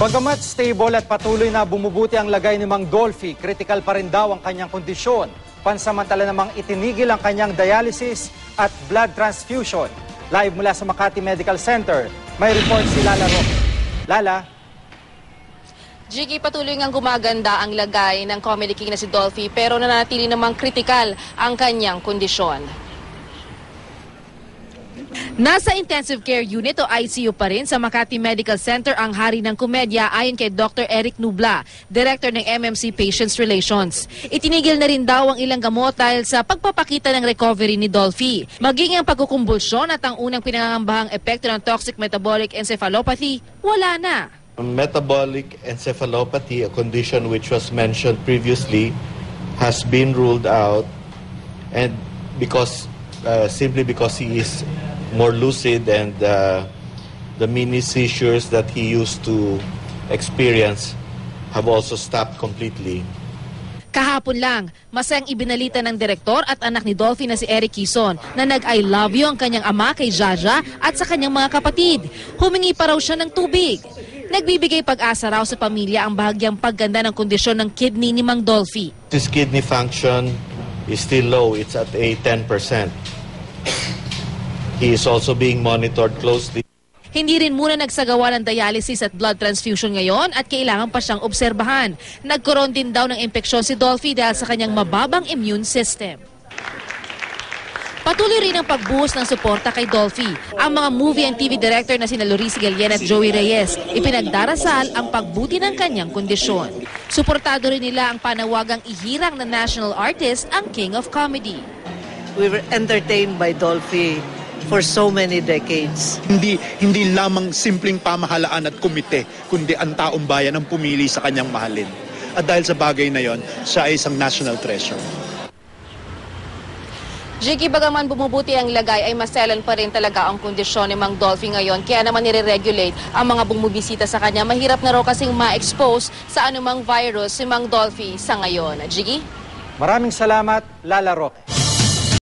Bagamat stable at patuloy na bumubuti ang lagay ni Mang Dolphy, critical pa rin daw ang kanyang kondisyon. Pansamantala namang itinigil ang kanyang dialysis at blood transfusion. Live mula sa Makati Medical Center, may report si Lala Roque. Lala? Jiggy, patuloy ngang gumaganda ang lagay ng Comedy King na si Dolphy pero nanatili namang critical ang kanyang kondisyon. Nasa intensive care unit o ICU pa rin sa Makati Medical Center ang hari ng komedya ayon kay Dr. Eric Nubla, director ng MMC Patients Relations. Itinigil na rin daw ang ilang gamot dahil sa pagpapakita ng recovery ni Dolphy. Maging ang pagkukumbulsyon at ang unang pinangangambahang epekto ng toxic metabolic encephalopathy, wala na. Metabolic encephalopathy, a condition which was mentioned previously, has been ruled out, and simply because he is more lucid and the mini seizures that he used to experience have also stopped completely. Kahapon lang, masayang ibinalita ng direktor at anak ni Dolphy na si Eric Quezon na nag-I love you ang kanyang ama kay Jaja at sa kanyang mga kapatid. Humingi pa raw siya ng tubig. Nagbibigay pag-asa raw sa pamilya ang bahagyang pagganda ng kondisyon ng kidney ni Mang Dolphy. His kidney function is still low. It's at a 10%. He is also being monitored closely. Hindi rin muna nagsagawa ng dialysis at blood transfusion ngayon at kailangan pa siyang obserbahan. Nagkaroon din daw ng impeksyon si Dolphy dahil sa kanyang mababang immune system. Patuloy rin ang pagbuhos ng suporta kay Dolphy. Ang mga movie and TV director na sina Loris Galyen at Joey Reyes, ipinagdarasal ang pagbuti ng kanyang kondisyon. Suportado rin nila ang panawagang ihirang na national artist ang King of Comedy. We were entertained by Dolphy for so many decades. Hindi lamang simpleng pamahalaan at komite, kundi ang taong bayan ang pumili sa kanyang mahalin. At dahil sa bagay na yon, siya ay isang national treasure. Jiggy, bagaman bumubuti ang lagay ay maselan pa rin talaga ang kondisyon ni Mang Dolphy ngayon. Kaya naman nire-regulate ang mga bumubisita sa kanya. Mahirap na raw kasing ma-expose sa anumang virus si Mang Dolphy sa ngayon. Jiggy? Maraming salamat, Lala Roque.